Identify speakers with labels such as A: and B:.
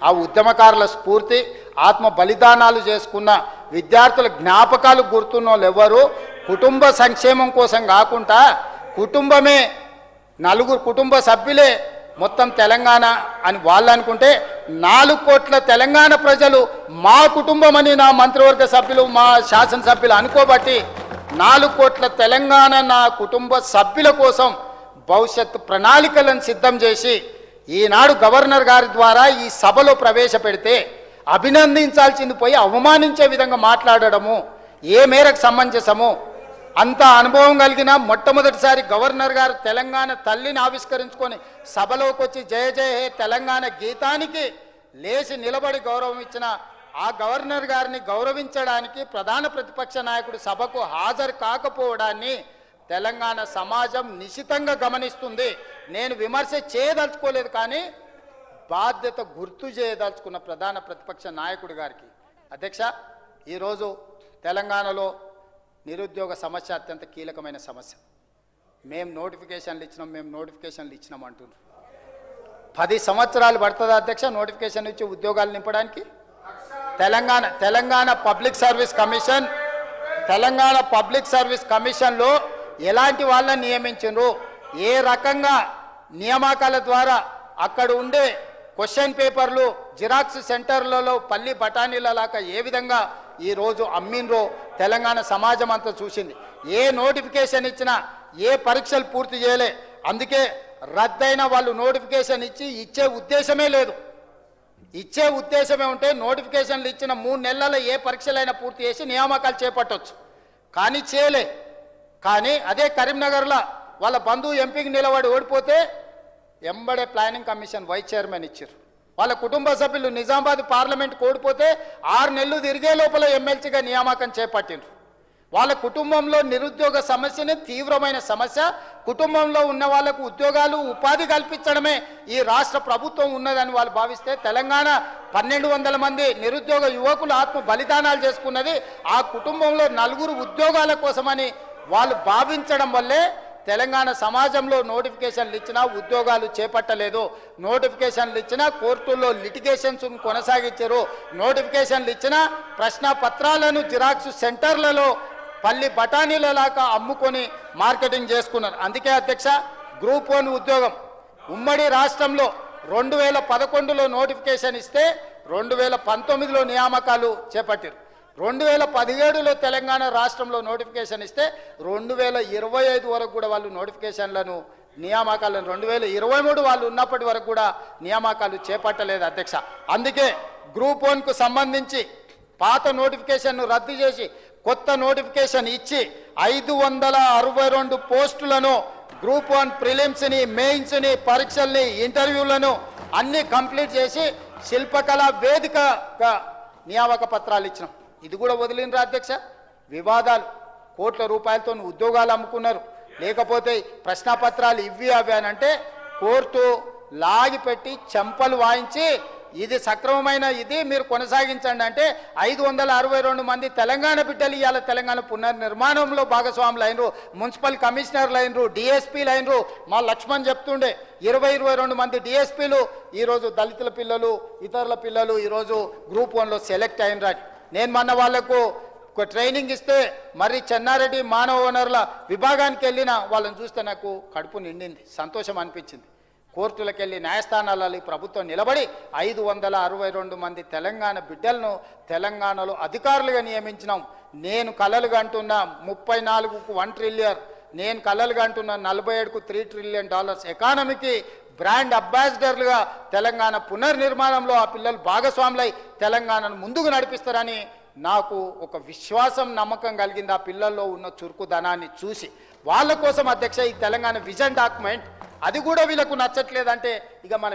A: ఆ ఉద్యమకారుల స్ఫూర్తి, ఆత్మ బలిదానాలు చేసుకున్న విద్యార్థుల జ్ఞాపకాలు గుర్తున్న వాళ్ళు ఎవరు కుటుంబ సంక్షేమం కోసం కాకుండా కుటుంబమే నలుగురు కుటుంబ సభ్యులే మొత్తం తెలంగాణ అని వాళ్ళు అనుకుంటే 4 కోట్ల తెలంగాణ ప్రజలు మా కుటుంబం అని నా మంత్రివర్గ సభ్యులు మా శాసనసభ్యులు అనుకోబట్టి 4 కోట్ల తెలంగాణ నా కుటుంబ సభ్యుల కోసం భవిష్యత్తు ప్రణాళికలను సిద్ధం చేసి ఈనాడు గవర్నర్ గారి ద్వారా ఈ సభలో ప్రవేశపెడితే అభినందించాల్సింది పోయి అవమానించే విధంగా మాట్లాడడము ఏ మేరకు సమంజసము? అంత అనుభవం కలిగిన మొట్టమొదటిసారి గవర్నర్ గారు తెలంగాణ తల్లిని ఆవిష్కరించుకొని సభలోకి వచ్చి జయ జయ హే తెలంగాణ గీతానికి లేచి నిలబడి గౌరవం ఇచ్చిన ఆ గవర్నర్ గారిని గౌరవించడానికి ప్రధాన ప్రతిపక్ష నాయకుడు సభకు హాజరు కాకపోవడాన్ని తెలంగాణ సమాజం నిశితంగా గమనిస్తుంది. నేను విమర్శ చేయదలుచుకోలేదు, కానీ బాధ్యత గుర్తు చేయదలుచుకున్న ప్రధాన ప్రతిపక్ష నాయకుడు గారికి, అధ్యక్ష, ఈరోజు తెలంగాణలో నిరుద్యోగ సమస్య అత్యంత కీలకమైన సమస్య. మేము నోటిఫికేషన్లు ఇచ్చినాం అంటున్నారు. 10 సంవత్సరాలు పడుతుందా అధ్యక్ష నోటిఫికేషన్ ఇచ్చి ఉద్యోగాలు నింపడానికి? తెలంగాణ పబ్లిక్ సర్వీస్ కమిషన్లో ఎలాంటి వాళ్ళని నియమించారు, ఏ రకంగా నియామకాల ద్వారా అక్కడ ఉండే క్వశ్చన్ పేపర్లు జిరాక్స్ సెంటర్లలో పల్లి బఠానీలలాగా ఏ విధంగా ఈరోజు అమ్మిండ్రో తెలంగాణ సమాజం అంతా చూసింది. ఏ నోటిఫికేషన్ ఇచ్చినా ఏ పరీక్షలు పూర్తి చేయలే. అందుకే రద్దయిన వాళ్ళు నోటిఫికేషన్ ఇచ్చే ఉద్దేశమే లేదు. ఇచ్చే ఉద్దేశమే ఉంటే నోటిఫికేషన్లు ఇచ్చిన 3 నెలల ఏ పరీక్షలైనా పూర్తి చేసి నియామకాలు చేపట్టవచ్చు, కానీ చేయలే. కానీ అదే కరీంనగర్లో వాళ్ళ బంధువు ఎంపీకి నిలబడి ఓడిపోతే ఎంబడే ప్లానింగ్ కమిషన్ వైస్ చైర్మన్ ఇచ్చారు. వాళ్ళ కుటుంబ సభ్యులు నిజామాబాద్ పార్లమెంట్కి ఓడిపోతే 6 నెలలు తిరిగే లోపల ఎమ్మెల్సీగా నియామకం చేపట్టిండ్రు. వాళ్ళ కుటుంబంలో నిరుద్యోగ సమస్యని తీవ్రమైన సమస్య. కుటుంబంలో ఉన్న వాళ్ళకు ఉద్యోగాలు ఉపాధి కల్పించడమే ఈ రాష్ట్ర ప్రభుత్వం ఉన్నదని వాళ్ళు భావిస్తే తెలంగాణ 1200 మంది నిరుద్యోగ యువకులు ఆత్మ బలిదానాలు చేసుకున్నది ఆ కుటుంబంలో 4 ఉద్యోగాల కోసమని వాళ్ళు భావించడం వల్లే తెలంగాణ సమాజంలో నోటిఫికేషన్లు ఇచ్చినా ఉద్యోగాలు చేపట్టలేదు. నోటిఫికేషన్లు ఇచ్చినా కోర్టుల్లో లిటిగేషన్స్ కొనసాగించారు. నోటిఫికేషన్లు ఇచ్చినా ప్రశ్న పత్రాలను జిరాక్స్ సెంటర్లలో పల్లి బఠానీలలాగా అమ్ముకొని మార్కెటింగ్ చేసుకున్నారు. అందుకే అధ్యక్ష, గ్రూప్ 1 ఉద్యోగం ఉమ్మడి రాష్ట్రంలో 2011లో నోటిఫికేషన్ ఇస్తే 2019లో నియామకాలు చేపట్టారు. 2017లో తెలంగాణ రాష్ట్రంలో నోటిఫికేషన్ ఇస్తే 2025 వరకు కూడా వాళ్ళు నోటిఫికేషన్లను నియామకాలను 2023 వాళ్ళు ఉన్నప్పటి వరకు కూడా నియామకాలు చేపట్టలేదు అధ్యక్ష. అందుకే గ్రూప్ 1కు సంబంధించి పాత నోటిఫికేషన్ను రద్దు చేసి కొత్త నోటిఫికేషన్ ఇచ్చి 562 పోస్టులను గ్రూప్ 1 ప్రిలిమ్స్ని, మెయిన్స్ని, పరీక్షల్ని, ఇంటర్వ్యూలను అన్నీ కంప్లీట్ చేసి శిల్పకళా వేదికగా నియామక పత్రాలు ఇచ్చినాం. ఇది కూడా వదిలినరా అధ్యక్ష? వివాదాలు, కోట్ల రూపాయలతో ఉద్యోగాలు అమ్ముకున్నారు. లేకపోతే ప్రశ్నపత్రాలు ఇవి అవి అని అంటే కోర్టు లాగిపెట్టి చెంపలు వాయించి ఇది సక్రమమైన ఇది మీరు కొనసాగించండి అంటే 562 మంది తెలంగాణ బిడ్డలు ఇవాళ తెలంగాణ పునర్నిర్మాణంలో భాగస్వాములు అయినరు, మున్సిపల్ కమిషనర్లు అయినరు, డిఎస్పీలు అయినరు. మా లక్ష్మణ్ చెప్తుండే 22 మంది డిఎస్పీలు ఈరోజు దళితుల పిల్లలు, ఇతరుల పిల్లలు ఈరోజు గ్రూప్ 1లో సెలెక్ట్ అయినరాడు. నేను మొన్న వాళ్లకు ట్రైనింగ్ ఇస్తే మరి చెన్నారెడ్డి మానవ వనరుల విభాగానికి వెళ్ళిన వాళ్ళని చూస్తే నాకు కడుపు నిండింది, సంతోషం అనిపించింది. కోర్టులకు వెళ్ళి న్యాయస్థానాలలో ప్రభుత్వం నిలబడి 562 మంది తెలంగాణ బిడ్డలను తెలంగాణలో అధికారులుగా నియమించినాం. నేను కలలుగా అంటున్న 34కు $1 ట్రిలియన్, నేను కలలుగా అంటున్న 47కు $3 ట్రిలియన్ ఎకానమీకి బ్రాండ్ అంబాసిడర్లుగా తెలంగాణ పునర్నిర్మాణంలో ఆ పిల్లలు భాగస్వాములై తెలంగాణను ముందుకు నడిపిస్తారని నాకు ఒక విశ్వాసం, నమ్మకం కలిగింది. ఆ పిల్లల్లో ఉన్న చురుకుదనాన్ని చూసి వాళ్ళ కోసం అధ్యక్ష ఈ తెలంగాణ విజన్ డాక్యుమెంట్ అది కూడా వీళ్ళకు నచ్చట్లేదంటే ఇక మన